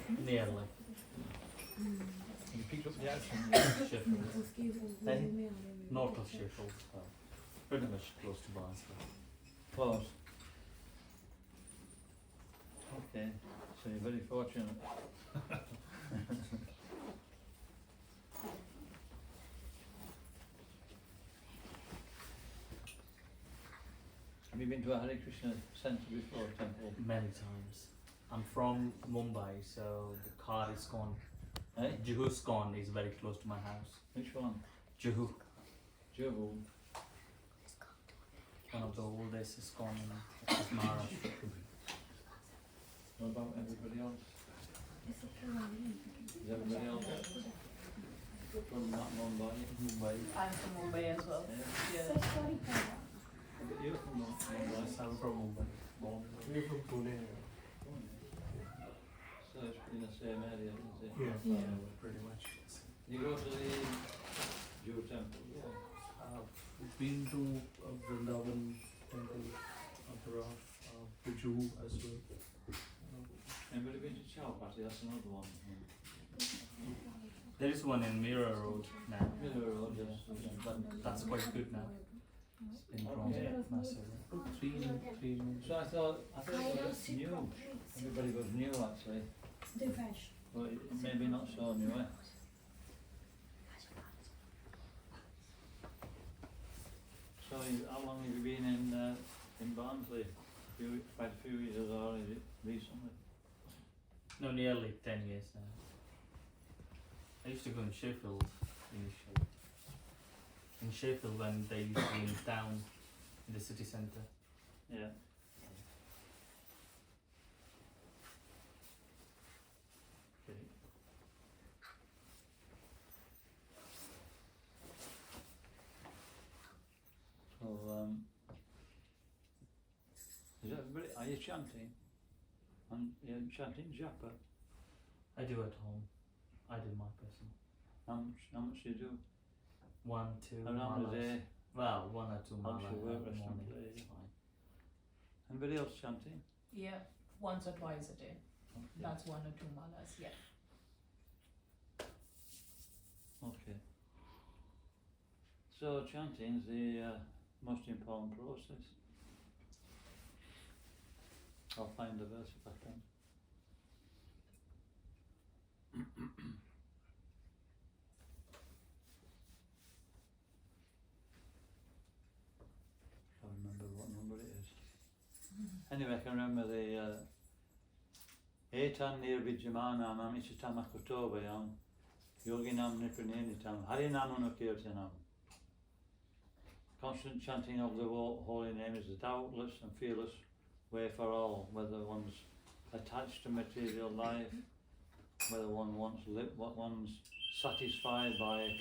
Nearly. You picked up the action. Sheffield. Then north of Sheffield. Pretty much close to Barnsley. Close. Okay, so you're very fortunate. Have you been to a Hare Krishna centre before, temple? Many times. I'm from Mumbai, so the car is gone. Eh? Juhu Scone is very close to my house. Which one? Juhu, Juhu. one of the oldest Scone in Maharaj. What about everybody else? Is everybody else from that Mumbai? Mumbai. I'm from Mumbai as well. Yeah. Yeah. But you're from Mumbai. Yes, I'm from Mumbai. Born. We're from Pune. So it's in the same area, isn't it? Yeah, Yeah. pretty much. You go to the Jew temple? We've been to Vrindavan temple, Agra, to Juhu as well. Anybody been to Chowpatty? That's another one. There is one in Mirror Road now, Miller Road, yes. but that's quite good now. It's been grown Okay. massively. 3 months. So I thought it was new. Everybody was new actually. But it maybe not so new, eh? So how long have you been in Barnsley? Quite a few years, or is it recently? No, nearly 10 years now. I used to go in Sheffield initially. In Sheffield when they used to be in town, in the city centre. Yeah. Okay. So is everybody, are you chanting? And you're chanting japa? I do at home. I do my personal. How much do you do? 1, 2 Around the malas. day? Well, 1 or 2 How malas much in you work the rest of morning. the day? It's fine. Anybody else chanting? Yeah, once or twice a day. Okay. That's 1 or 2 malas, yeah. Okay. So chanting is the most important process. I'll find the verse if I can. I can't remember what number it is. Anyway, I can remember the Etan Nirvijamana Mamisitama Kotobayam Yoginam Nipraninitam Harinam Kirtanam. Constant chanting of the holy name is the doubtless and fearless way for all, whether one's attached to material life, whether one wants what one's satisfied by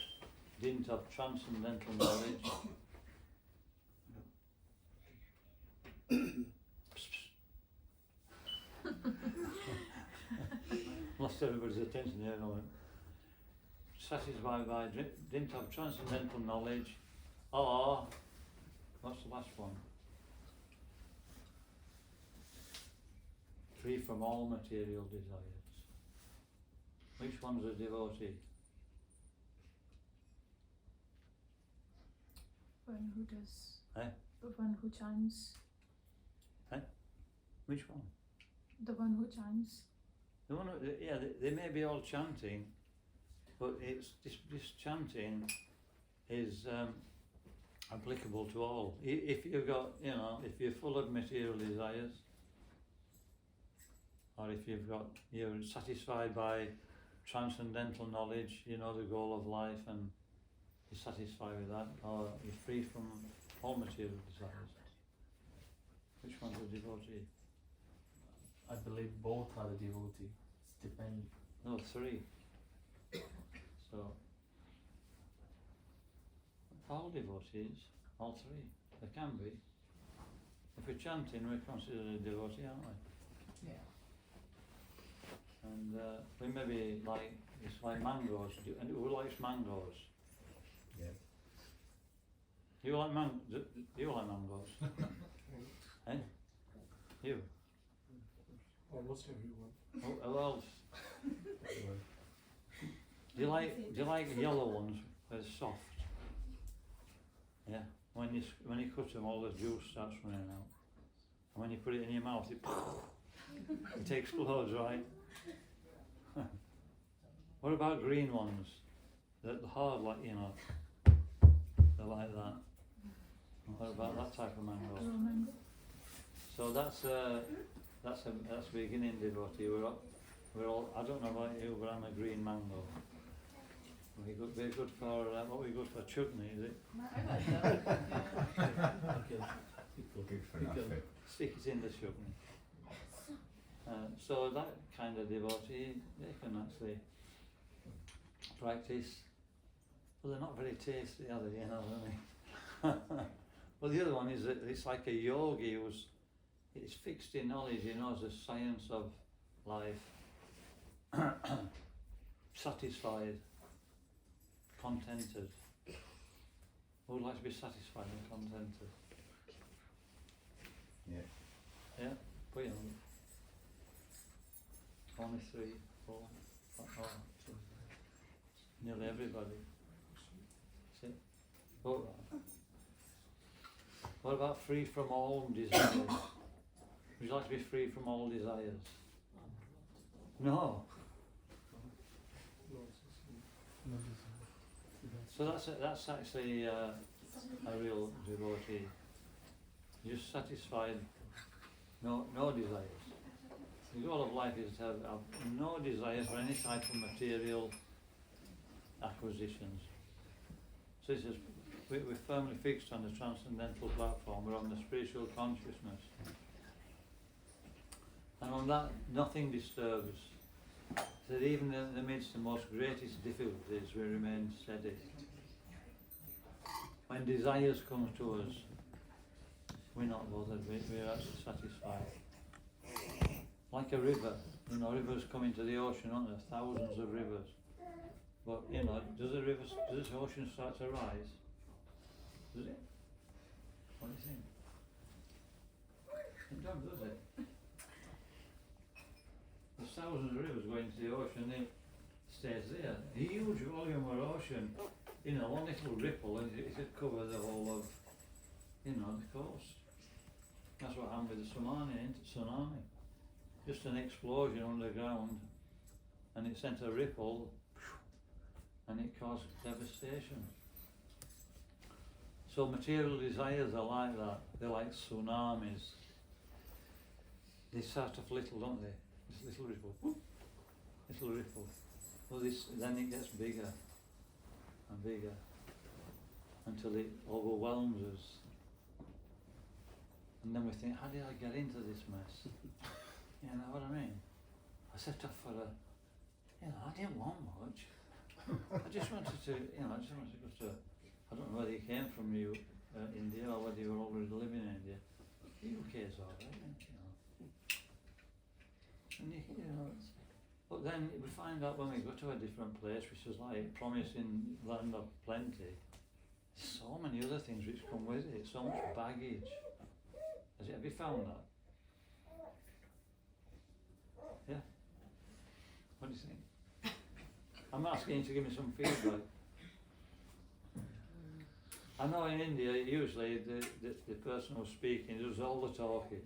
dint of transcendental knowledge. Lost everybody's attention there, no one. Satisfied by dint of transcendental knowledge, or what's the last one? Free from all material desires. Which one's a devotee? One who does. Eh? The one who chants. Which one? The one who chants. The one, yeah, they may be all chanting, but it's this chanting is applicable to all. If you've got, if you're full of material desires, or if you're satisfied by transcendental knowledge, the goal of life, and you're satisfied with that, or you're free from all material desires. Which one's a devotee? I believe both are the devotee. It's depend. No, 3. So, all devotees, all 3. There can be. If we're chanting, we're considered a devotee, aren't we? Yeah. And we may be it's like mangoes. And who likes mangoes? Yeah. You like do you like mangoes? Eh? You? Almost everyone. Who else? Do you like yellow ones? They're soft. Yeah. When you cut them, all the juice starts running out. And when you put it in your mouth, it explodes, right? What about green ones? They're hard, like they're like that. What about that type of mango? Mango. So that's beginning devotee. We're all. I don't know about you, but I'm a green mango. We're good for what we good for chutney, is it? I like that. Yeah. Stick it in the chutney. So that kind of devotee, they can actually practice. Well, they're not very tasty, are they? You know what I mean? Well, the other one is that it's like a yogi who's it's fixed in knowledge. He knows the science of life. Satisfied, contented. Who would like to be satisfied and contented? Yeah. Yeah, put it on. Only 3, 4, oh, nearly everybody. See? What about free from all desires? Would you like to be free from all desires? No. So that's actually a real devotee. Just satisfied, no desires. The goal of life is to have no desire for any type of material acquisitions. So this is, we're firmly fixed on the transcendental platform, we're on the spiritual consciousness. And on that, nothing disturbs. So that even in the midst of the most greatest difficulties, we remain steady. When desires come to us, we're not bothered, we're actually satisfied. Like a river, rivers come into the ocean, aren't there? Thousands of rivers. But, does this ocean start to rise? Does it? What do you think? It does it? There's thousands of rivers going to the ocean, it stays there. A huge volume of ocean, one little ripple, and it could cover the whole of, the coast. That's what happened with the tsunami. Just an explosion underground, and it sent a ripple, and it caused devastation. So material desires are like that. They're like tsunamis. They start off little, don't they? This little ripple, whoop, little ripple. Well, then it gets bigger and bigger until it overwhelms us. And then we think, how did I get into this mess? You know what I mean? I set off for I didn't want much. I just wanted to, go to, I don't know whether you came from India or whether you were already living in India. The UK is alright, And but then we find out when we go to a different place, which is like promising land of plenty, so many other things which come with it, so much baggage. Have you found that? Yeah? What do you think? I'm asking you to give me some feedback. I know in India, usually the person who's speaking does all the talking.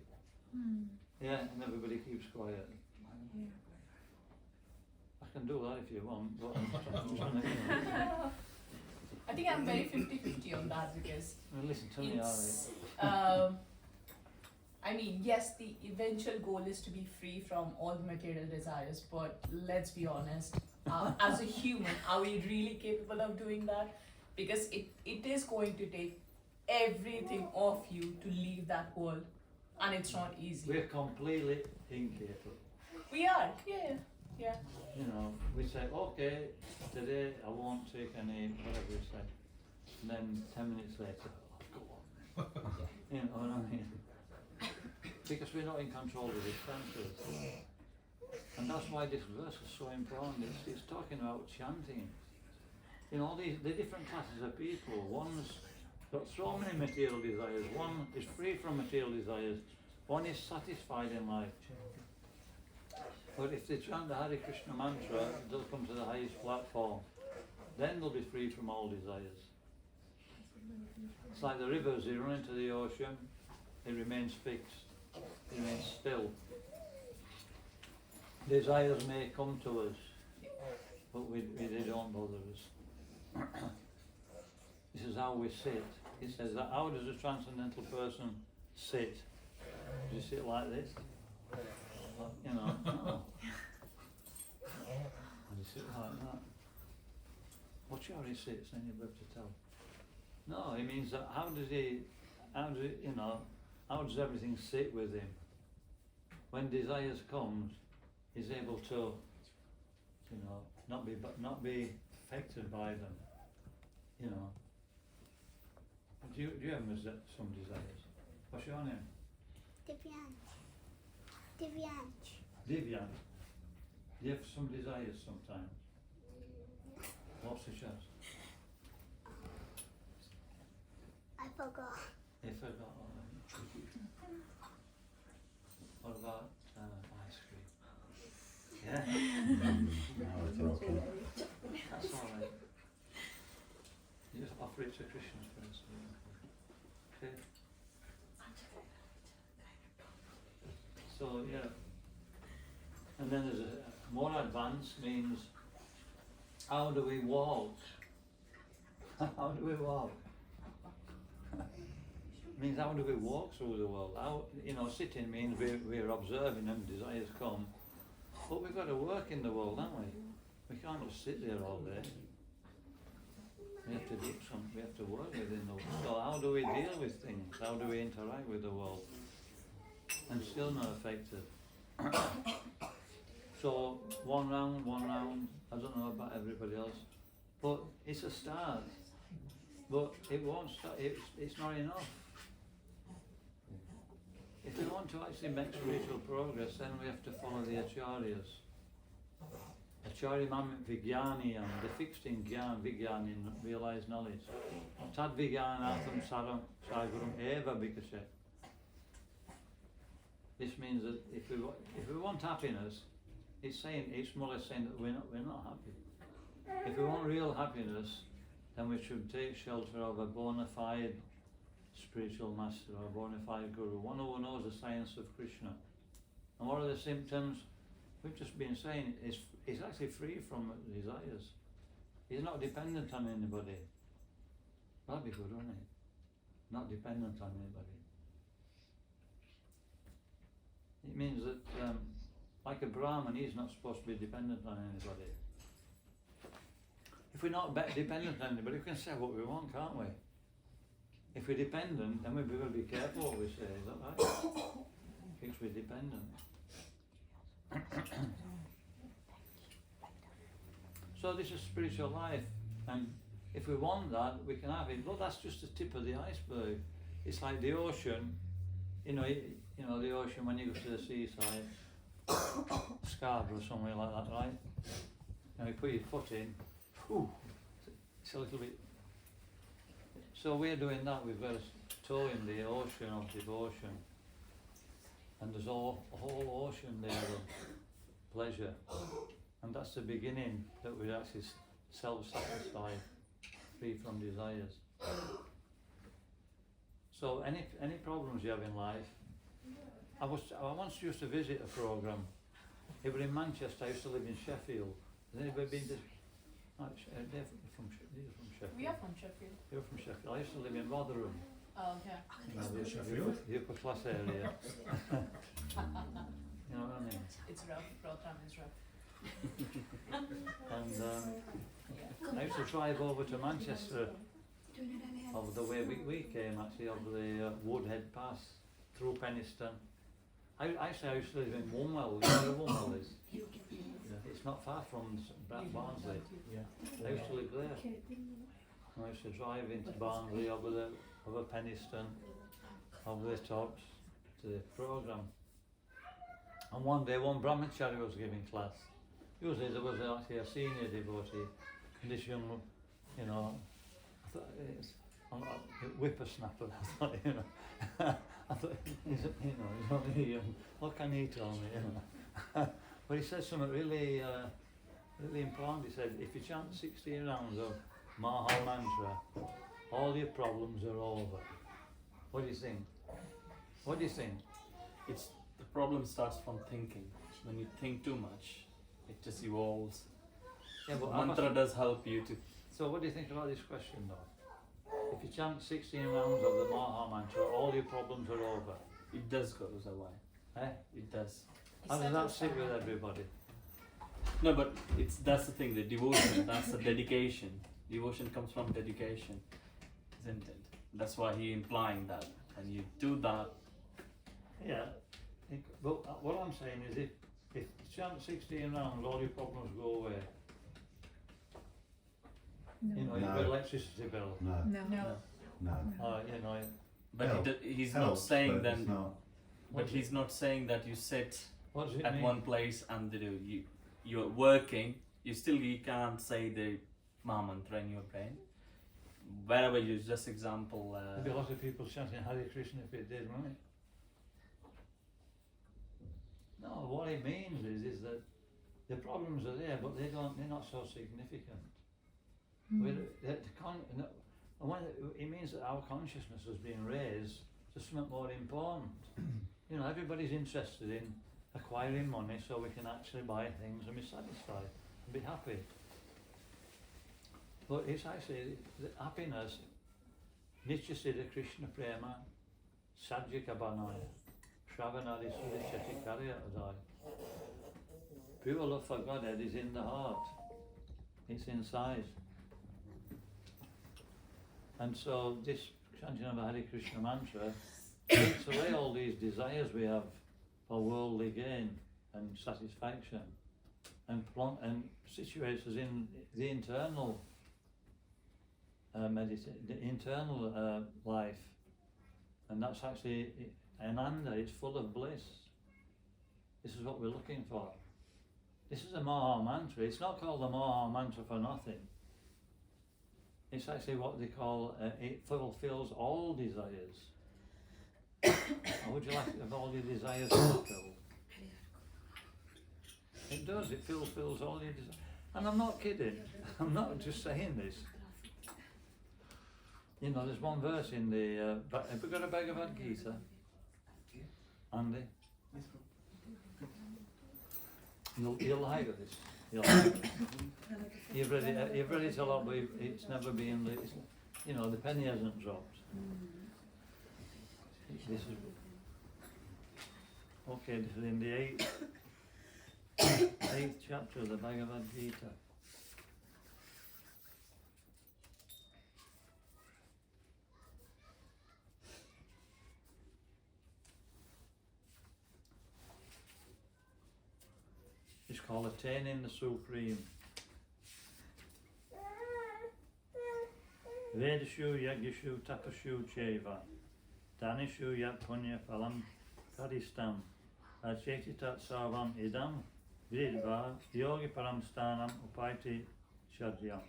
Yeah, and everybody keeps quiet. Yeah. I can do that if you want, but I'm trying to, I think I'm very 50-50 on that because Well, listen to me, it's, yes, the eventual goal is to be free from all the material desires, but let's be honest, as a human, are we really capable of doing that? Because it is going to take everything off you to leave that world, and it's not easy. We're completely incapable. We are, yeah. We say, okay, today I won't take any, whatever we say. And then 10 minutes later, go on. You know what I mean? Because we're not in control of the senses. And that's why this verse is so important. It's talking about chanting. The different classes of people. One's got so many material desires. One is free from material desires. One is satisfied in life. But if they chant the Hare Krishna mantra, they'll come to the highest platform. Then they'll be free from all desires. It's like the rivers, they run into the ocean, it remains fixed, it remains still. Desires may come to us, but they don't bother us. This is how we sit. It says that how does a transcendental person sit? Do you sit like this? You know, no. And you sit like that. Watch how he sits, then you'll be able to tell. No, it means that how does everything sit with him? When desires comes, he's able to, not be affected by them. You know. Do you have some desires? What's your name? Divyansh. Divyan. Do you have some desires sometimes? What's the chance? I forgot. I forgot. What about ice cream? Yeah? Now it's okay. That's alright. You just offer it to Christians first. Okay? So, yeah. And then there's a more advanced means, how do we walk? How do we walk? Means how do we walk through the world? How, sitting means we're observing and desires come. But we've got to work in the world, haven't we? We can't just sit there all day. We have to do something, we have to work within the world. So how do we deal with things? How do we interact with the world? And still not affected. So one round, I don't know about everybody else, but it's a start. But it won't start, it's not enough. If we want to actually make spiritual progress, then we have to follow the acharyas. Acharya Mamit Vijnani, and the fixed in Gyan, Vijnani, realised knowledge. Tad Vijnanatham Saram Sagaram Eva Bikashe. This means that if we want happiness, it's more or less saying that we're not happy. If we want real happiness, then we should take shelter of a bona fide spiritual master or a bona fide guru, one who knows the science of Krishna. And what are the symptoms? We've just been saying he's actually free from desires. He's not dependent on anybody. That'd be good, wouldn't it? Not dependent on anybody. It means that, like a Brahmin, he's not supposed to be dependent on anybody. If we're not dependent on anybody, we can say what we want, can't we? If we're dependent, then we've got to be careful what we say, is that right? Because we're dependent. So this is spiritual life, and if we want that, we can have it. But that's just the tip of the iceberg. It's like the ocean, the ocean when you go to the seaside, Scarborough, somewhere like that, right? And you put your foot in, it's a little bit. So we're doing that. We've got a toe in the ocean of devotion, and there's a whole ocean there of pleasure, and that's the beginning that we're actually self-satisfied, free from desires. So any problems you have in life, I once used to visit a program. It was in Manchester. I used to live in Sheffield. Has anybody been to? They're from Sheffield. We are from Sheffield. You're from Sheffield. I used to live in Rotherham. Oh, okay. Sheffield? The upper class area. You know what I mean? It's rough. Rotterdam is rough. And I used to drive over to Manchester of the way we came actually, of the Woodhead Pass through Penistone. I used to live in Woolwell. You know where Woolwell is? Yeah. It's not far from Barnsley. Yeah. I used to live there. And I used to drive into Barnsley over Penistone, over the tops to the programme. And one day, one brahmachari was giving class. Usually there was actually a senior devotee, and this young, I thought it's a whippersnapper. I thought, I thought, he's only young. What can he tell me? But he said something really, really important. He said, if you chant 16 rounds of Maha Mantra, all your problems are over. What do you think? What do you think? It's the problem starts from thinking. When you think too much, it just evolves. Yeah, but Mantra does help you to. So what do you think about this question though? If you chant 16 rounds of the Maha Mantra, all your problems are over. It does goes away. Eh? It does. How does that sit with everybody? No, but that's the thing. The devotion. That's the dedication. Devotion comes from dedication, isn't it? That's why he implying that. And you do that. Yeah. But what I'm saying is if you chant 16 rounds, all your problems go away. No. You know, your No. electricity bill. No, No. no. You know, But Help. he's not Helps, saying but then. it's not. But he's not saying that you sit what does it at mean? one place and you're working. You can't say the Maha Mantra in your brain. Wherever you just example. There'd be a lot of people chanting Hare Krishna if it did, wouldn't it? No, what it means is that the problems are there, but they're not so significant. It means that our consciousness has been raised to something more important. You know, everybody's interested in acquiring money so we can actually buy things and be satisfied and be happy. But it's actually the happiness. Nitya Siddha Krishna Prema Sajjika Banaya Shravanadi Sudhishati Karyatadai. Pure love for Godhead is in the heart. It's inside. And so this chanting of the Hare Krishna mantra takes away all these desires we have for worldly gain and satisfaction and situates us in the internal the internal life, and that's actually Ananda. It's full of bliss. This is what we're looking for. This is a Maha Mantra. It's not called the Maha Mantra for nothing. It's actually what they call it fulfills all desires. Or would you like to have all your desires fulfilled? It does. It fulfills all your desires. And I'm not kidding. I'm not just saying this. You know, there's one verse in the. Have we got a Bhagavad Gita? Andy? You'll like this. You'll like it. You've read it a lot, but it's never been. You know, the penny hasn't dropped. This is okay. This is in the eighth chapter of the Bhagavad Gita. It's called Attaining the Supreme. Vedashu Yagyashu Tapashu Cheva Danishu Yat Punya Phalam Kadistam Achetitat Sarvam Idam Vidva Yogi Paramstanam Upaiti Shadyam.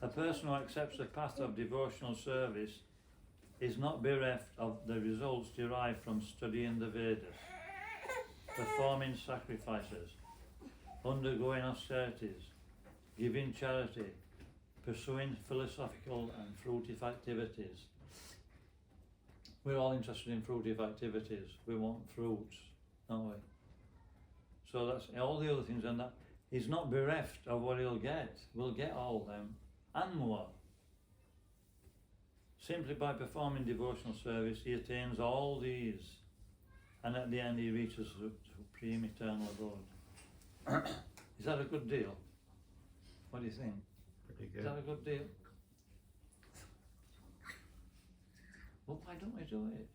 A person who accepts the path of devotional service is not bereft of the results derived from studying the Vedas, performing sacrifices, undergoing austerities, giving charity, pursuing philosophical and fruitive activities. We're all interested in fruitive activities. We want fruits, don't we? So that's all the other things, and that he's not bereft of what he'll get. We'll get all of them and more. Simply by performing devotional service, he attains all these, and at the end he reaches the supreme eternal abode. Is that a good deal? What do you think? Pretty Is good. that a good deal? Well, why don't we do it?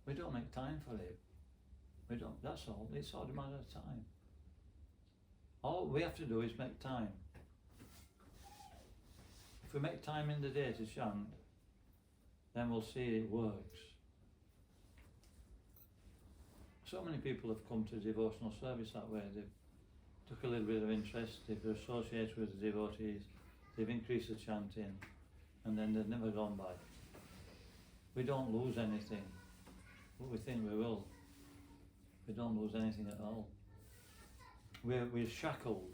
We don't make time for it. We don't, that's all. It's all a matter of time. All we have to do is make time. If we make time in the day to chant, then we'll see it works. So many people have come to devotional service that way. They've took a little bit of interest, they've associated with the devotees, they've increased the chanting, and then they've never gone back. We don't lose anything, but we think we will. don't lose anything at all. We're shackled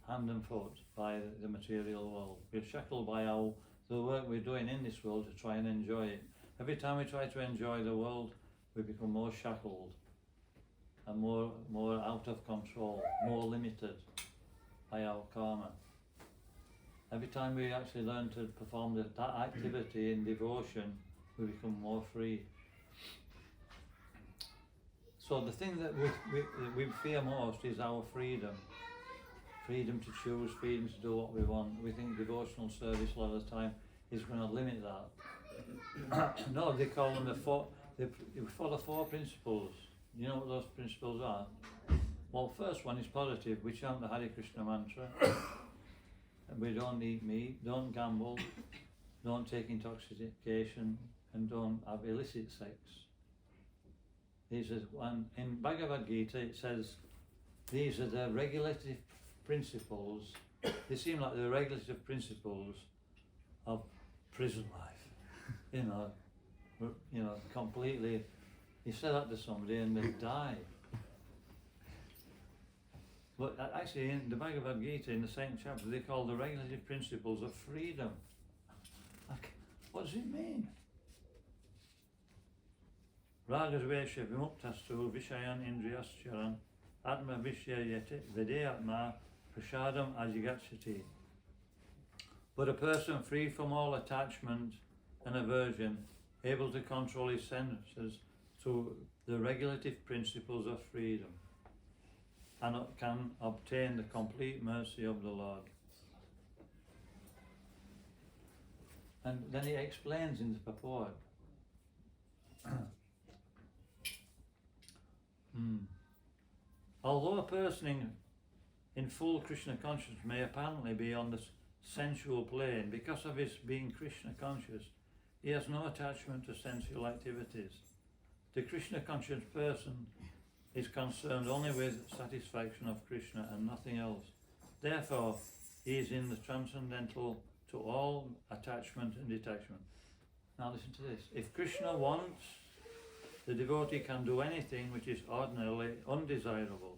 hand and foot by the material world. We're shackled by the work we're doing in this world to try and enjoy it. Every time we try to enjoy the world, we become more shackled and more out of control, more limited by our karma. Every time we actually learn to perform that activity in devotion, we become more free. So the thing that we fear most is our freedom. Freedom to choose, freedom to do what we want. We think devotional service a lot of the time is going to limit that. No, they call them they follow 4 principles. You know what those principles are? Well, first one is positive. We chant the Hare Krishna mantra. We don't eat meat, don't gamble, don't take intoxication, and don't have illicit sex. These are one in Bhagavad Gita. It says these are the regulative principles. They seem like the regulative principles of prison life. You know, completely. You say that to somebody and they die. But actually, in the Bhagavad Gita, in the second chapter, they call the regulative principles of freedom. Like, what does it mean? Ragadvesha vimuktastu vishayan indriyascharan atma vishyayate vedayatma prashadam ajigachati. But a person free from all attachment and aversion, able to control his senses through the regulative principles of freedom, and can obtain the complete mercy of the Lord. And then he explains in the purport. Although a person in full Krishna consciousness may apparently be on the sensual plane, because of his being Krishna conscious, he has no attachment to sensual activities. The Krishna conscious person is concerned only with satisfaction of Krishna and nothing else. Therefore, he is in the transcendental to all attachment and detachment. Now listen to this. If Krishna wants, the devotee can do anything which is ordinarily undesirable.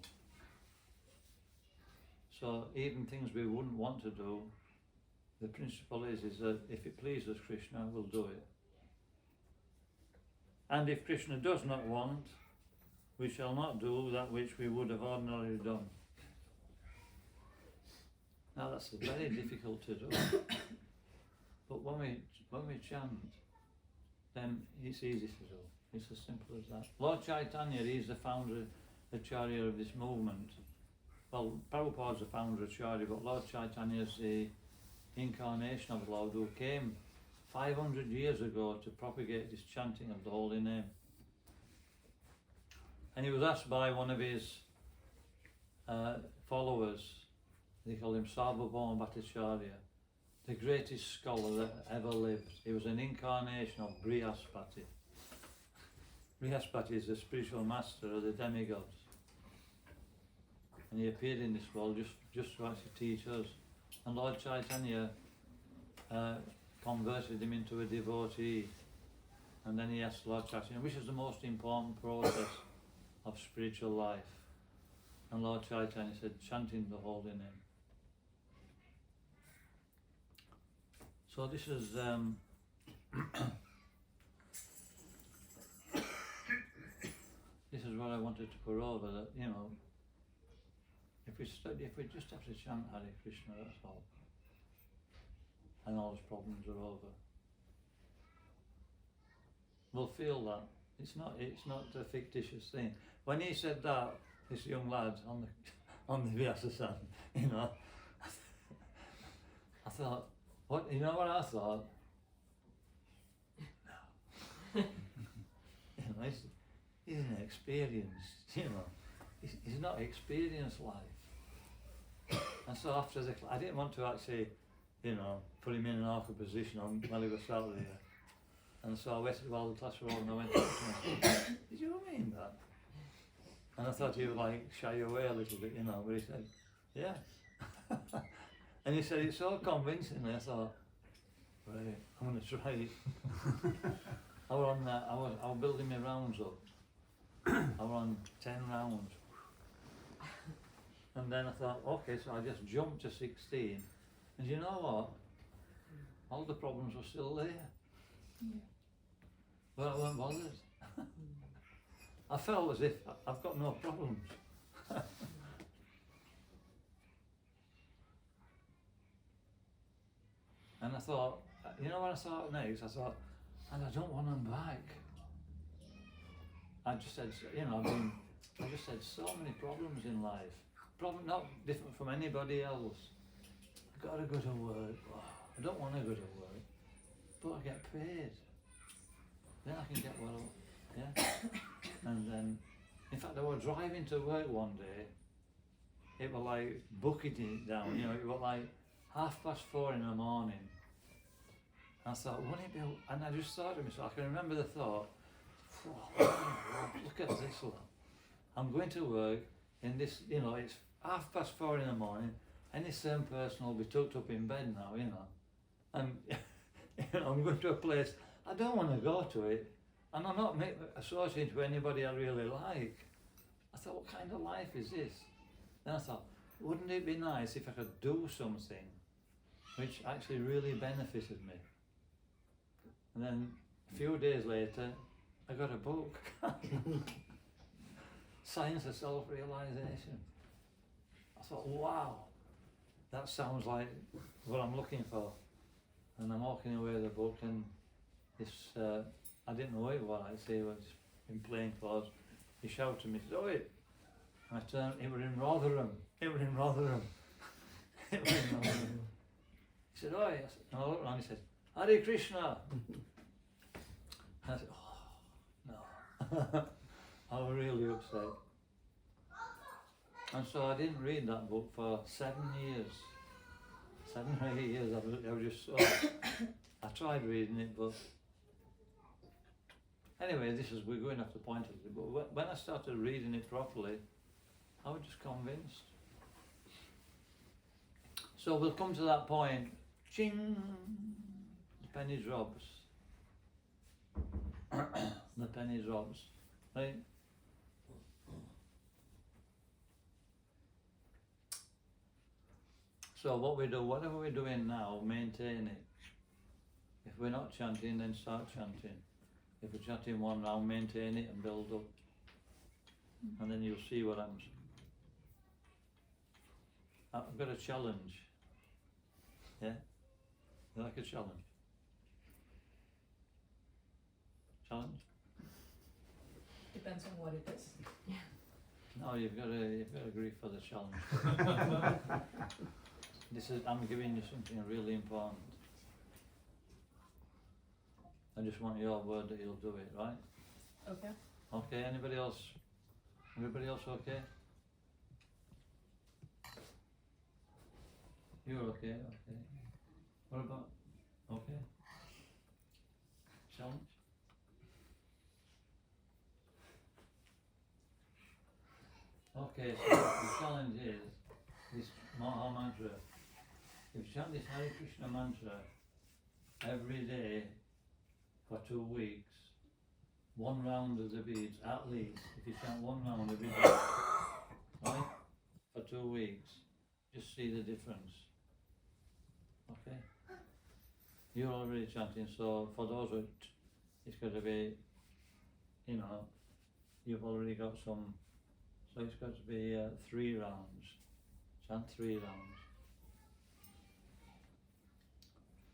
So even things we wouldn't want to do, the principle is that if it pleases Krishna, we'll do it. And if Krishna does not want, we shall not do that which we would have ordinarily done. Now that's very difficult to do. But when we chant, then it's easy to do. It's as simple as that. Lord Chaitanya is the founder, the Acharya of this movement. Well, Prabhupada's the founder of Acharya, but Lord Chaitanya is the incarnation of the Lord who came 500 years ago to propagate this chanting of the holy name. And he was asked by one of his followers, they call him Sarvabhauma Bhattacharya, the greatest scholar that ever lived. He was an incarnation of Brihaspati. Brihaspati is the spiritual master of the demigods. And he appeared in this world just to actually teach us. And Lord Chaitanya converted him into a devotee. And then he asked Lord Chaitanya, which is the most important process of spiritual life? And Lord Chaitanya said, chanting the holy name. So this is this is what I wanted to put over, that, you know, if we just have to chant Hare Krishna, that's all. And all his problems are over. We'll feel that. It's not a fictitious thing. When he said that, this young lad on the Vyasa-san, you know, I thought, what? You know what I thought? No. You know, he's inexperienced. You know, he's not experienced life. And so after I didn't want to actually, you know, put him in an awkward position while he was sat there. And so I waited while the class were over and I went up to him. Did you mean that? And I thought he would like shy away a little bit, you know, but he said, yeah. And he said it so convincingly, I thought, right, I'm going to try it. I was building my rounds up. I were on 10 rounds. And then I thought, okay, so I just jumped to 16. And you know what? All the problems were still there. Yeah. But I weren't bothered. I felt as if I've got no problems. And I thought, you know what I thought next? I thought, and I don't want them back. I just said, you know, I just had so many problems in life. Problem not different from anybody else. I gotta go to work. Oh, I don't want to go to work, but I get paid. Then I can get well, yeah. And then, in fact, I was driving to work one day. It was like bucketing it down, you know. It was like 4:30 in the morning. I thought, wouldn't it be? And I just thought to myself, I can remember the thought. Look at this lot. I'm going to work in this, you know, it's 4:30 in the morning, and this same person will be tucked up in bed now, you know. And you know, I'm going to a place, I don't want to go to it, and I'm not associated with anybody I really like. I thought, what kind of life is this? Then I thought, wouldn't it be nice if I could do something which actually really benefited me? And then a few days later, I got a book. Science of Self-Realization. I thought, wow, that sounds like what I'm looking for. And I'm walking away with the book, and this, I didn't know it was, he was in plain clothes. He shouted to me, he said, "Oi!" And I turned, it was in Rotherham. It was in Rotherham. It was in Rotherham. He said, "Oi!" And I looked around, he said, "Hare Krishna." And I said, oh, no. I was really upset. And so I didn't read that book for 7 years. 7 or 8 years. I was just so... I tried reading it, but... Anyway, we're going off the point of it. But when I started reading it properly, I was just convinced. So we'll come to that point. Ching! The penny drops. The penny drops. Right? So what we do, whatever we're doing now, maintain it. If we're not chanting, then start chanting. If we're chanting one round, maintain it and build up. And then you'll see what happens. I've got a challenge. Yeah? You like a challenge? Challenge? Depends on what it is. No, you've got to agree for the challenge. I'm giving you something really important. I just want your word that you'll do it, right? Okay. Okay, anybody else? Everybody else okay? You're okay, okay. What about, okay? Challenge? Okay, so the challenge is this Maha mantra. If you chant this Hare Krishna mantra every day for 2 weeks, 1 round of the beads at least, if you chant 1 round every day, right, for 2 weeks, just see the difference. Okay? You're already chanting, so for those who it's got to be, you know, you've already got some, so it's got to be 3 rounds. Chant 3 rounds.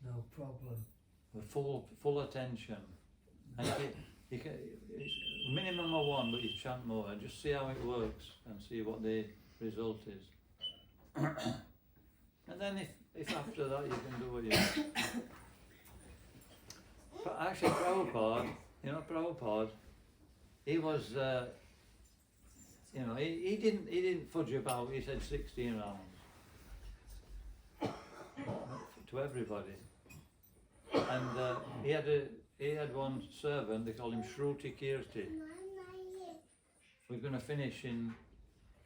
No problem. With full attention. And you can, it's minimum of 1, but you chant more. And just see how it works and see what the result is. And then if after that you can do what you want. But actually Prabhupada, you know, Prabhupada, he was, you know, he didn't fudge about. He said 16 rounds to everybody. And he had one servant, they called him Shruti Kirti. We're going to finish in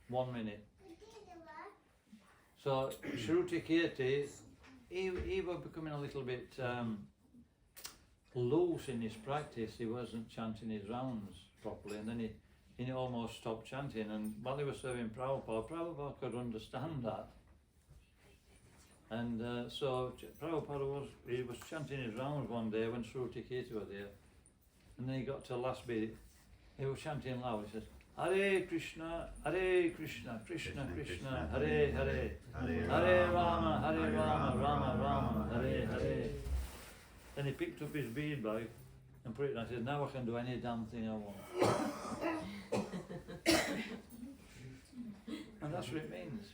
1 minute. So Shruti Kirti, he was becoming a little bit loose in his practice. He wasn't chanting his rounds properly, and then he almost stopped chanting, and while he was serving Prabhupada could understand that. And so Prabhupada was chanting his rounds one day when Sruti Kirti was there, and then he got to the last bit. He was chanting loud. He says, Hare Krishna, Krishna Krishna, Hare Hare, Hare Rama, Rama Rama, Hare Hare. Then he picked up his bead bag and put it down and said, now I can do any damn thing I want. And that's what it means.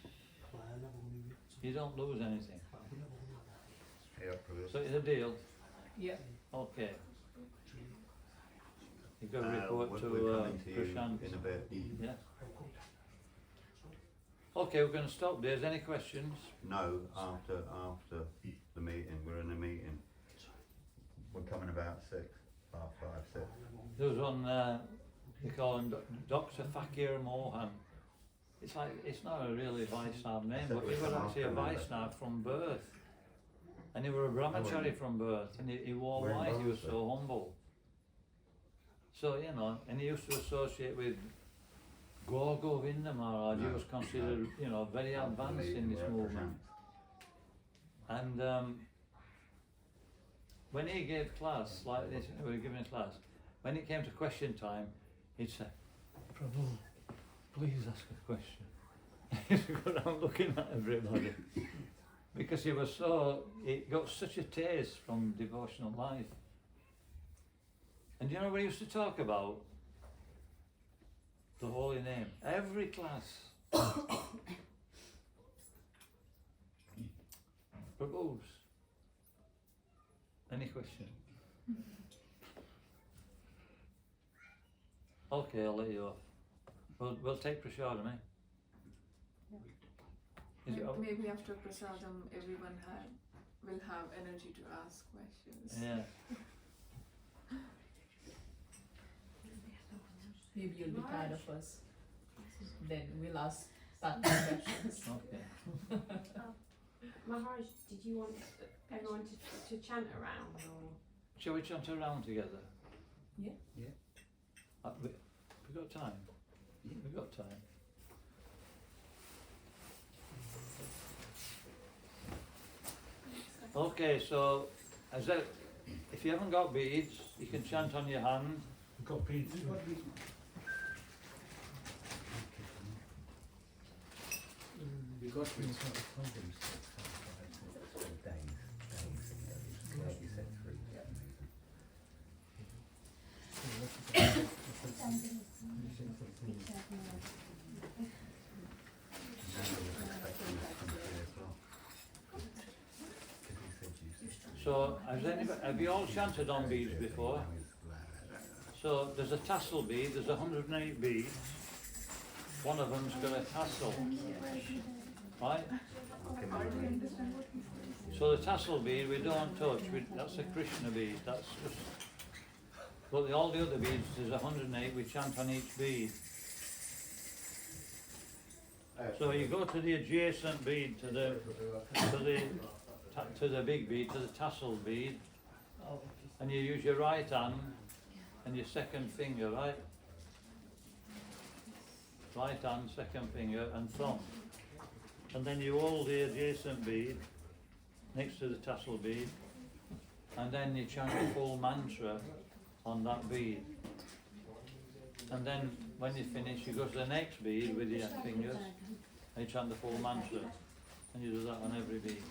You don't lose anything. So it's a deal? Yeah. Okay. You got to We're report to coming to you Prashant. in a bit. Yeah. Okay, we're going to stop there. Is there any questions? No, after the meeting, we're in a meeting. We're coming about 6, half 5, 6. There was one, they call him Dr. Fakir Mohan. It's like, it's not a really Vaishnava name, but he was actually a Vaishnava from birth. And he was a brahmachari from birth, and he wore We're in white, he was Barnsley. so humble. So, you know, and he used to associate with Govinda Maharaj. He No, was considered, you know, very advanced in this movement. And when he gave class, like this, we were giving a class, when it came to question time, he'd say, Prabhu, please ask a question. He'd go around looking at everybody. Because he got such a taste from devotional life. And you know what he used to talk about? The holy name. Every class. Propose. Any question? Okay, I'll let you off. We'll take prasadam, eh? Is it all- Maybe after prasadam, everyone will have energy to ask questions. Yeah. Maybe you'll be tired of us. Then we'll ask that questions. Okay. Maharaj, did you want everyone to chant around, or? Shall we chant around together? Yeah. Yeah. We've got time. We've got time. Okay, so if you haven't got beads, you can chant on your hand. We've got beads. Because we So, have you all chanted on beads before? So, there's a tassel bead, there's 108 beads. One of them's got a tassel. Right? So the tassel bead we don't touch, that's a Krishna bead, that's just... But all the other beads, there's 108, we chant on each bead. So you go to the adjacent bead, to the big bead, to the tassel bead, and you use your right hand and your second finger, right? Right hand, second finger and thumb. And then you hold the adjacent bead next to the tassel bead, and then you chant the full mantra on that bead. And then when you finish, you go to the next bead with your fingers, and you chant the full mantra. And you do that on every bead.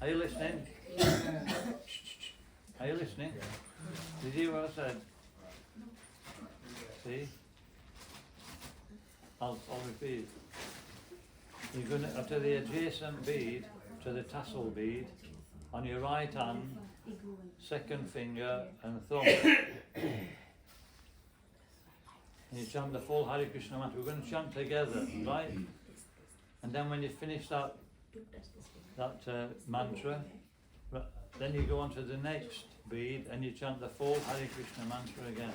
Are you listening? Are you listening? Did you hear what I said? See? I'll repeat. You're going to the adjacent bead, to the tassel bead, on your right hand, second finger and thumb. And you chant the full Hare Krishna mantra. We're going to chant together, right? And then when you finish that mantra, then you go on to the next bead and you chant the full Hare Krishna mantra again.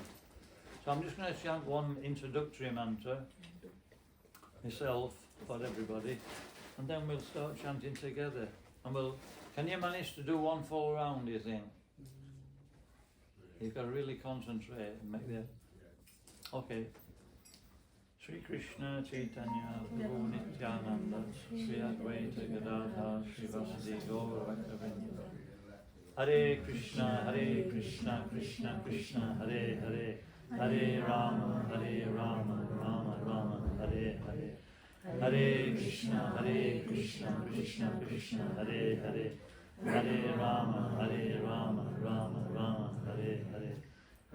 So I'm just going to chant one introductory mantra, myself, for everybody, and then we'll start chanting together. And can you manage to do one full round, do you think? You've got to really concentrate and make the Okay. Sri Krishna Chaitanya Prabhu Nityananda Sri Advaita Gadadhar Sri Vasudeva Gaura Bhaktavinda. Hare Krishna Krishna Krishna Hare Hare, Hare Rama Rama Rama Hare Hare. Hare Krishna Krishna Krishna Hare Hare, Hare Rama Rama Hare Hare.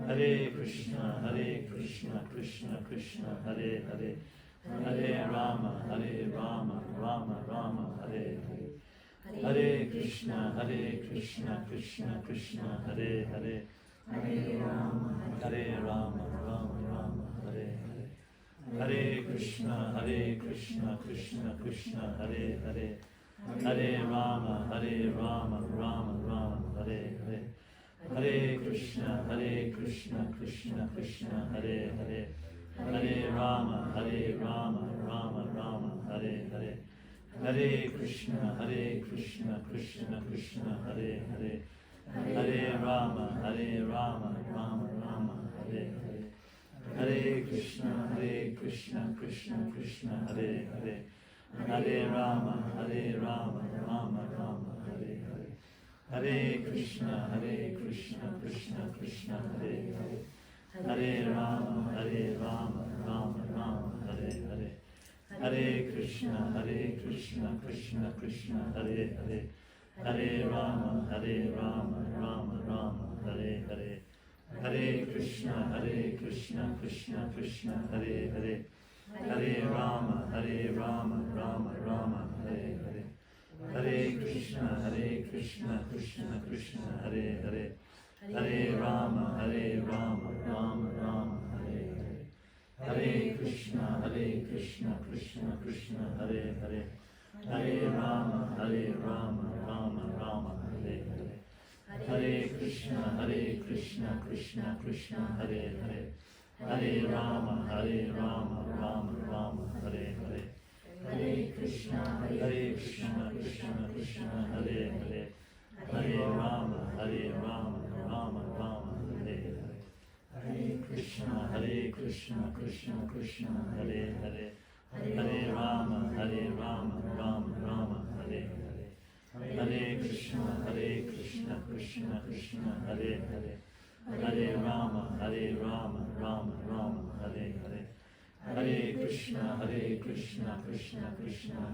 Hare Krishna Krishna Krishna Hare Hare, Hare Rama Rama Hare Hare. Hare Krishna Krishna Krishna Hare Hare, Hare Rama Rama Hare Hare. Hare Krishna Krishna Krishna Hare Hare, Hare Rama Rama Hare Hare. Hare Krishna Krishna Krishna Hare Hare, Hare Rama Rama Hare Hare. Hare Krishna Krishna Krishna Hare Hare, Hare Rama Rama Hare Hare. Hare Krishna Krishna Hare Hare, Hare Rama Rama Hare Hare. Hare Krishna Krishna Hare Hare, Hare Rama Rama Hare Hare. Hare Krishna Krishna Hare Hare, Hare Rama Rama Hare Hare. Hare Krishna Krishna Hare Hare, Hare Rama Rama Hare Hare. Hare Krishna Krishna Hare Hare, Hare Rama Rama Hare Hare. Hare Krishna Krishna Hare Hare, Hare Rama Rama Hare Hare. Hare Krishna Krishna Hare Hare, Hare Rama Rama Hare Hare. Hare Krishna Krishna Hare Hare, Hare Rama Rama Hare Hare. Hare Krishna Krishna Hare Hare, Hare Rama Rama Hare Hare. Hare Krishna Krishna Hare Hare, Hare Rama Rama Hare Hare. Hare Krishna Krishna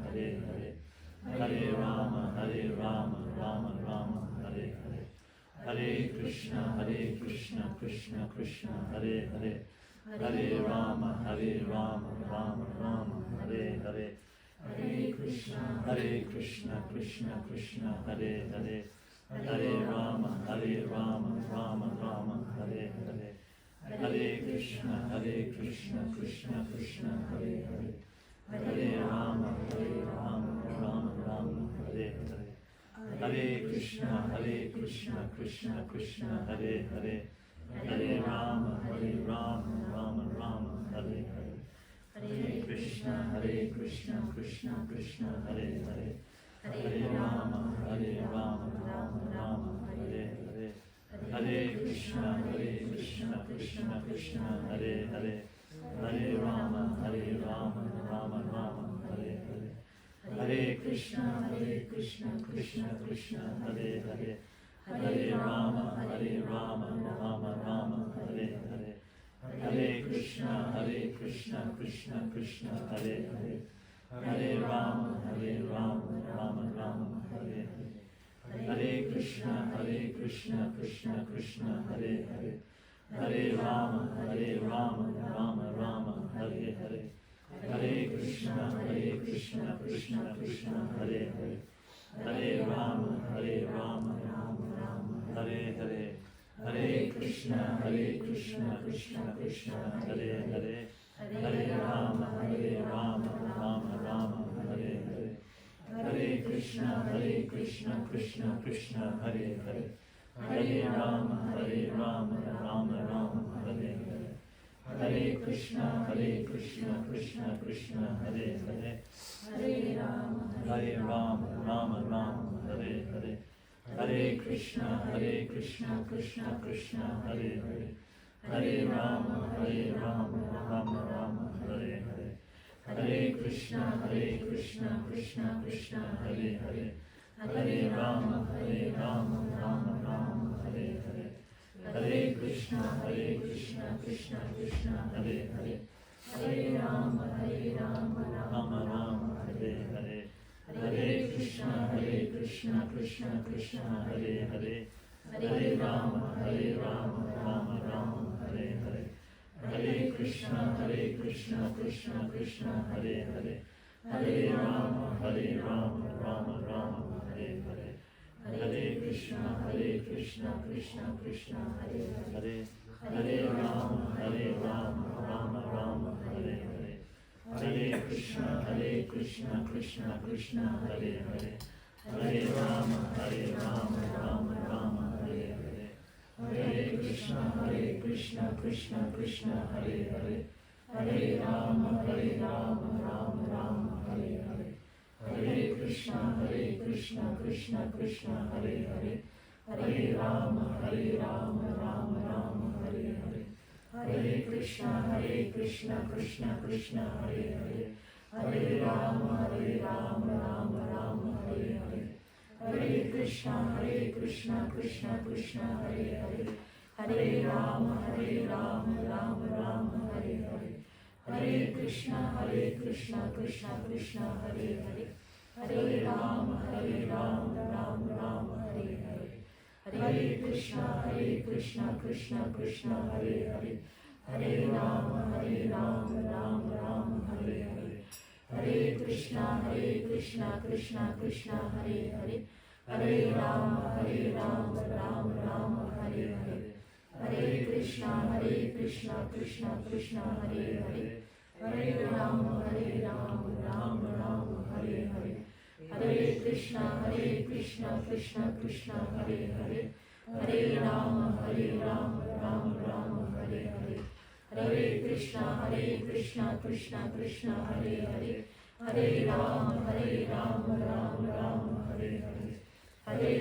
Hare Hare, Hare Rama Rama Hare Hare. Hare Krishna Krishna Hare Hare, Hare Rama Rama Hare Hare. Hare Krishna Krishna Hare Hare, Hare Rama Rama Hare Hare. Hare Krishna Krishna Hare Hare, Hare Rama Rama Hare Hare. Hare Krishna Krishna Hare Hare, Hare Rama Rama Hare Hare. Hare Krishna Krishna Hare Hare, Hare Rama Rama Hare Hare. Hare Krishna Krishna Hare Hare, Hare Rama Rama Hare Hare. Hare Krishna Krishna Hare Hare, Hare Rama Rama Hare Hare. Hare Krishna Krishna Hare Hare, Hare Rama Rama Hare Hare. Hare Krishna Krishna Hare Hare, Hare Rama Rama Hare Hare. Hare Krishna Krishna Hare Hare, Hare Rama Rama Hare Hare. Hare Krishna Krishna Hare Hare, Hare Rama Rama Hare Hare. Hare Krishna Krishna Hare Hare, Hare Rama Rama Hare Hare. Hare Krishna Krishna Hare Hare, Hare Rama Rama Hare Hare. Hare Krishna Krishna Hare Hare, Hare Rama, Rama Rama, Hare Hare. Hare Krishna, Krishna Krishna, Hare Hare. Hare Rama, Rama Rama, Hare Hare. Hare Krishna, Krishna Krishna, Hare Hare. Hare Rama, Rama Rama, Hare Hare. Hare Krishna, Krishna Krishna, Hare Hare. Hare Rama, Rama Rama, Hare Hare. Hare Krishna, Krishna Krishna, Hare Hare. Hare Rama, Rama Rama, Hare Hare. Hare Krishna, Krishna Krishna, Hare Hare. Hare Rama, Rama Rama, Hare Hare. Hare Krishna, Krishna Krishna, Hare Hare. Hare Rama, Rama Rama, Hare Hare. Hare Krishna, Krishna Krishna, Hare Hare. Hare Rama, Rama Rama, Hare Hare. Hare Krishna, Krishna Krishna, Hare Hare. Hare Rama, Rama Rama, Hare Hare. Hare Krishna, Krishna Krishna, Hare Hare. Hare Rama, Rama Rama, Hare Hare. Hare Krishna, Krishna Krishna, Hare Hare. Hare Rama, Rama Rama, Hare Hare. Hare Krishna, Krishna Krishna, Hare Hare. Hare Rama, Rama Rama, Hare Hare. Hare Krishna, Krishna Krishna, Hare Hare. Hare Rama, Rama Rama, Hare Hare. Hare Krishna, Krishna Krishna, Hare Hare. Hare Rama, Rama Rama, Hare Hare. Hare Krishna, Krishna Krishna, Hare Hare. Hare Rama, Rama Rama, Hare Hare. Hare Krishna, Krishna Krishna, Hare Hare. Hare Rama, Rama Rama, Hare Hare. Hare Krishna, Krishna Krishna, Hare Hare. Hare Rama, Rama Rama, Hare Hare. Hare Krishna, Krishna Krishna, Hare Hare. Hare Rama, Rama Rama, Hare Hare. Hare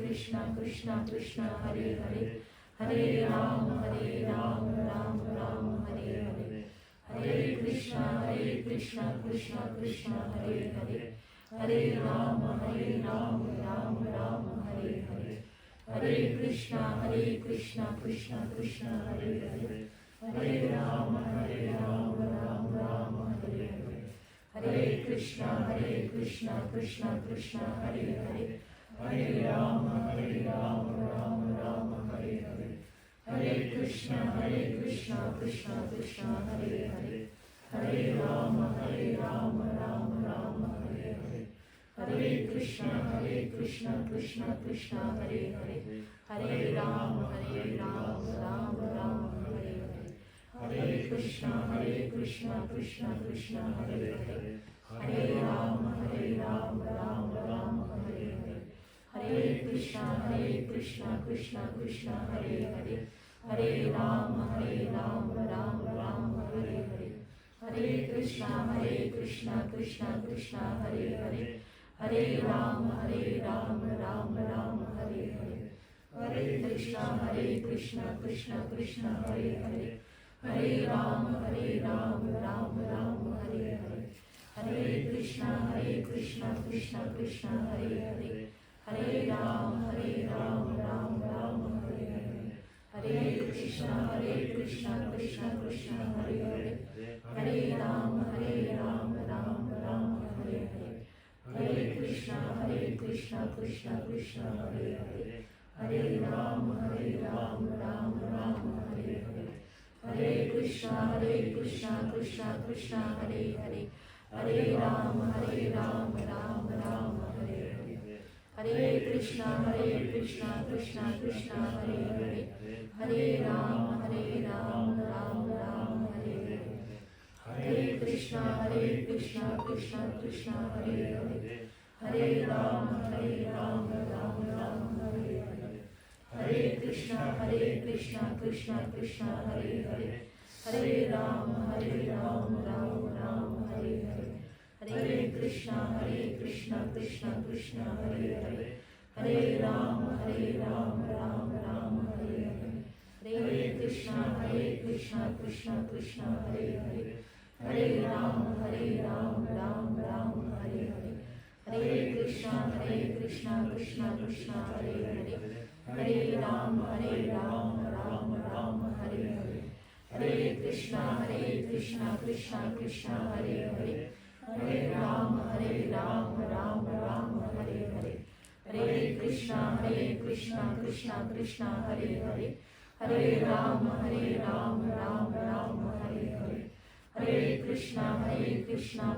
Krishna, Krishna Krishna, Hare Hare. Hare Rama, Rama Rama, Hare Hare. Hare Krishna, Krishna Krishna, Hare Hare. Hare Rama, Rama Rama, Hare Hare. Hare Krishna, Krishna Krishna, Hare Hare. Hare Rama, Rama Rama, Hare Hare. Hare Krishna, Krishna Krishna, Hare Hare. Hare Rama, Rama Rama, Hare Hare. Hare Krishna, Krishna Krishna, Hare Hare. Hare Rama, Rama Rama, Hare Hare. Hare Krishna, Krishna Krishna, Hare Hare. Hare Rama, Rama Rama, Hare Hare. Hare Krishna, Krishna Krishna, Hare Hare. Hare Rama, Rama Rama, Hare Hare. Hare Krishna, Krishna Krishna, Hare Hare. Hare Rama, Rama Rama, Hare Hare. Hare Krishna, Krishna Krishna, Hare Hare. Hare Rama, Rama Rama, Hare Hare. Hare Krishna, Krishna Krishna, Hare Hare. Hare Rama, Rama Rama, Hare Hare. Hare Krishna, Krishna Krishna, Hare Hare. Hare Rama, Rama Rama, Hare Hare. Hare Krishna, Krishna Krishna, Hare Hare. Hare Rama, Rama Rama, Hare Hare. Hare Krishna, Krishna Krishna, Hare Hare. Hare Rama, Rama Rama, Hare Hare. Hare Krishna, Krishna Krishna, Hare Hare. Hare Rama, Rama Rama, Hare Hare. Hare Krishna, Krishna Krishna, Hare Hare. Hare Rama, Rama Rama, Hare Hare. Hare Krishna, Krishna Krishna, Hare Hare. Hare Rama, Rama Rama, Hare Hare. Hare Krishna, Krishna Krishna, Hare Hare. Hare Rama, Rama Rama, Hare Hare. Hare Krishna Krishna Krishna Hare Hare, Hare Ram Ram Ram Hare Hare, Hare Krishna Krishna Krishna Hare Hare, Hare Ram Ram Ram Hare Hare, Hare Krishna Krishna Krishna Hare Hare, Hare Ram Ram Ram Hare Hare, Hare Krishna Krishna Krishna Hare Hare, Hare Ram Ram Ram Hare Hare, Hare Krishna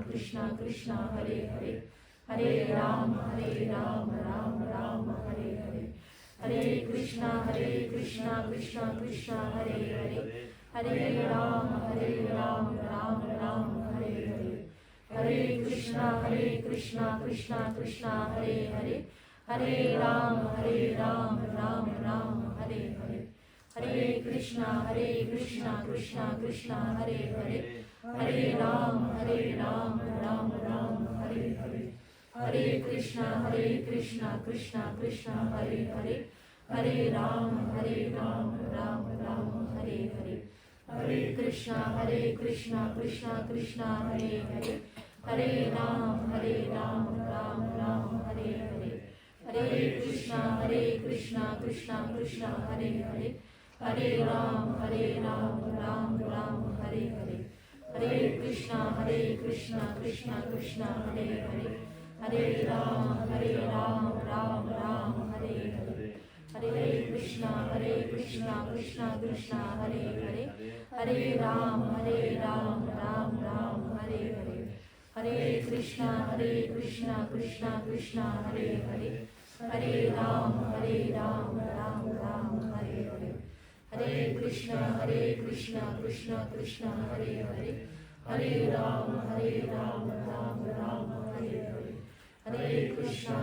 Krishna Krishna Hare Hare, Hare Ram Ram Ram Hare Hare, Hare Krishna Krishna Krishna Hare Hare, Hare Ram Ram Ram Hare Hare, Hare Krishna Krishna Krishna Hare Hare, Hare Ram Ram Ram Hare Hare, Hare Krishna Krishna Krishna Hare Hare, Hare Ram Ram Ram Hare Hare, Hare Krishna Krishna Krishna Hare Hare, Hare Ram Ram Ram Hare Hare, Hare Krishna Krishna Krishna Hare Hare, Hare Ram Ram Ram Hare Hare, Hare Krishna Krishna Krishna Hare Hare, Hare Ram Ram Ram Hare Hare, Hare Krishna Krishna Krishna Hare Hare, Hare Ram Ram Ram Hare Hare, Hare Krishna Krishna Krishna Hare Hare, Hare Ram Ram Ram Hare Hare, Hare Krishna Krishna Krishna Hare Hare, Hare Ram Ram Ram Hare Hare, Hare Krishna Krishna Krishna Hare Hare, Hare Ram Ram Ram Hare Hare, Hare Krishna Krishna Krishna Hare Hare, Hare Ram Ram Ram Hare Hare, Hare Krishna Krishna Krishna Hare Hare, Hare Ram Ram Ram Hare Hare, Hare Krishna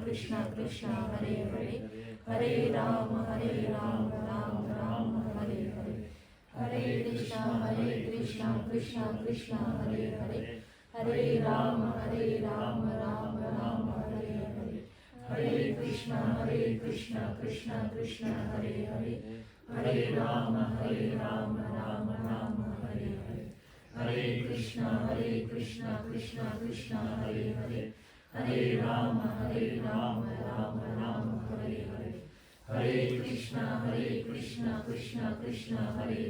Krishna Krishna Hare Hare, Hare Ram Ram Ram Hare Hare, Hare Krishna Krishna Krishna Hare Hare, Hare Ram Ram Ram Hare Hare, Hare Krishna Krishna Krishna Hare Hare, Hare Ram Ram Ram Hare Hare, Hare Krishna Krishna Krishna Hare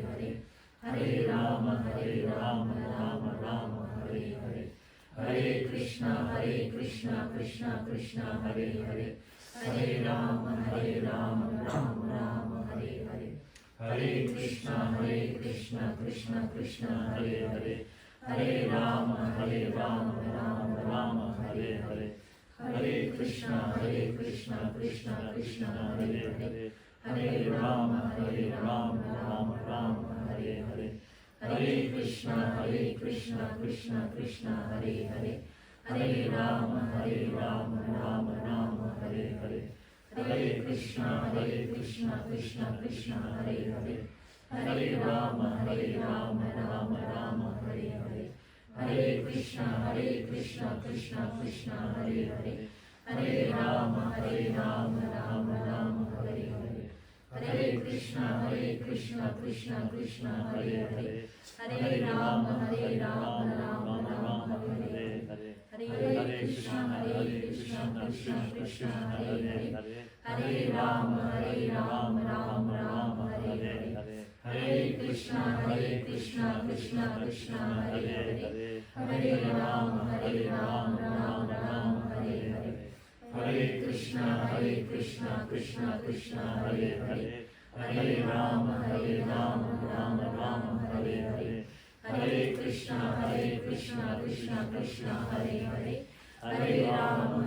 Hare, Hare Ram Ram Ram Hare Hare, Hare Krishna Krishna Krishna Hare Hare, Hare Ram Ram Ram Hare Hare, Hare Krishna Krishna Krishna Hare Hare, Hare Ram Ram Ram Hare Hare, Hare Krishna Krishna Krishna Hare Hare, Hare Ram Ram Ram Hare Hare, Hare Krishna Krishna Krishna Hare Hare, Hare Ram Ram Ram Hare Hare, Hare Krishna Krishna Krishna Hare Hare, Hare Ram Ram Ram Hare Hare, Hare Krishna Krishna Krishna Hare Hare, Hare Ram Ram Ram Hare Hare, Hare Krishna Krishna Krishna Hare Hare, Hare Ram Ram Ram Hare Hare, Hare Krishna Krishna Krishna Hare Hare, Hare Ram Ram Ram Hare Hare, Hare Krishna Krishna Krishna Hare Hare, Hare Ram Ram Ram Hare Hare, Hare Krishna Krishna Krishna Hare Hare, Hare Ram Ram Ram Hare Hare, Hare Krishna Krishna Krishna Hare Hare, Hare Ram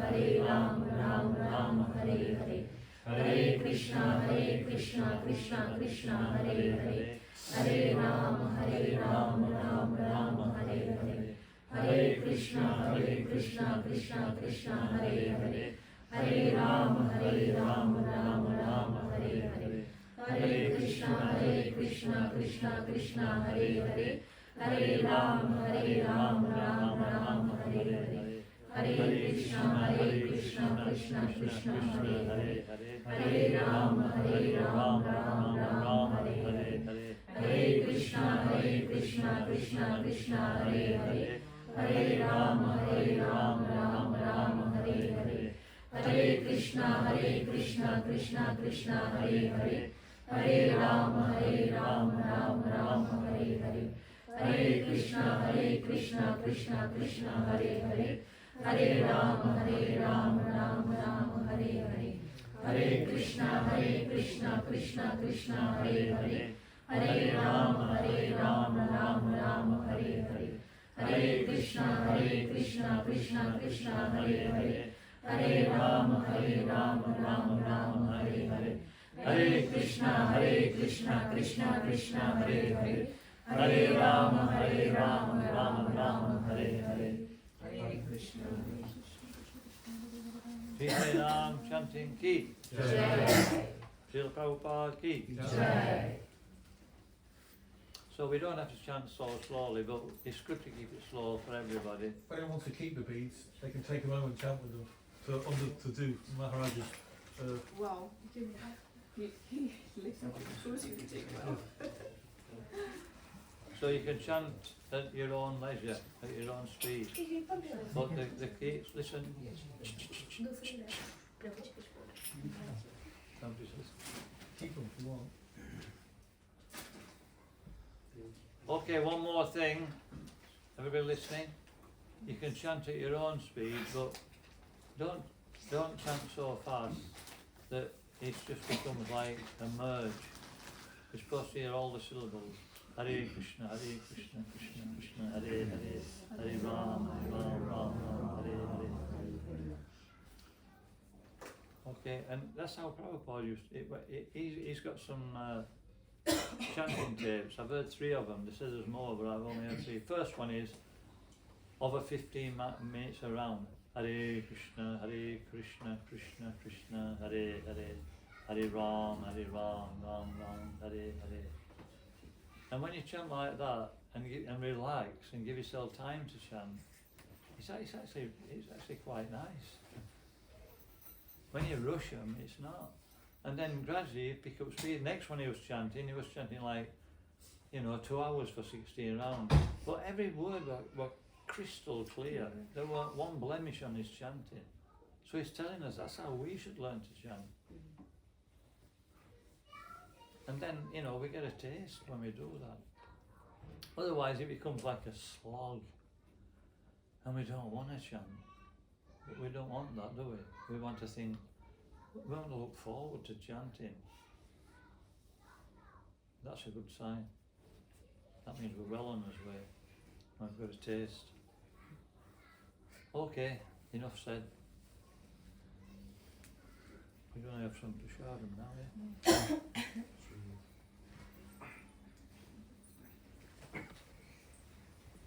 Ram Ram Hare Hare, Hare Krishna Krishna Krishna Hare Hare, Hare Ram Ram Ram Hare Hare, Hare Krishna Krishna Krishna Hare Hare, Hare Ram Ram Ram Hare Hare, Hare Krishna Krishna Krishna Hare Hare, Hare Ram, Ram Ram, Hare Hare. Hare Krishna, Krishna Krishna, Hare Hare. Hare Ram, Ram Ram, Hare Hare. Hare Krishna, Krishna Krishna, Hare Hare. Hare Ram, Ram Ram, Hare Hare. Hare Krishna, Krishna Krishna, Hare Hare. Hare Ram, Ram Ram, Hare Hare. Hare Krishna, Krishna Krishna, Hare Hare. Hare Ram, Ram Ram, Hare Hare. Hare Krishna, Krishna Krishna, Hare Hare. Hare Ram, Ram Ram, Hare Hare. Hare Krishna, Krishna Krishna, Hare Hare. Hare Ram, Ram Ram, Hare Hare. Hare Krishna, Krishna Krishna, Hare Hare. Hare Ram, Ram, Hare Hare. Hare Krishna. Shri Hare Ram chanting ki. Jai. Srila Prabhupada ki. Jai. So we don't have to chant so slowly, but it's good to keep it slow for everybody. If anyone wants to keep the beads, they can take them home and chant with them to do Maharaj's. Wow. He shows you to take well. So you can chant at your own leisure, at your own speed. But the key, listen. Don't just listen. Keep them if you want. Okay, one more thing. Everybody listening? You can chant at your own speed, but don't chant so fast that it just becomes like a merge. You're supposed to hear all the syllables. Hare Krishna, Krishna Krishna, Hare Hare. Hare Ram, Ram, Hare Hare. Okay, and that's how Prabhupada used it. He's got some chanting tapes. I've heard 3 of them. They say there's more, but I've only heard 3. First one is over 15 minutes around. Hare Krishna, Krishna Krishna, Hare Hare. Hare Ram, Ram Ram, Hare Hare. And when you chant like that and relax and give yourself time to chant, it's actually quite nice. When you rush them, it's not. And then gradually you pick up speed. Next one he was chanting like, 2 hours for 16 rounds. But every word were crystal clear. There weren't one blemish on his chanting. So he's telling us that's how we should learn to chant. And then, we get a taste when we do that. Otherwise it becomes like a slog. And we don't want to chant. But we don't want that, do we? We want to think, we want to look forward to chanting. That's a good sign. That means we're well on our way. We've got a taste. Okay, enough said. We're going to have some to show them now, yeah?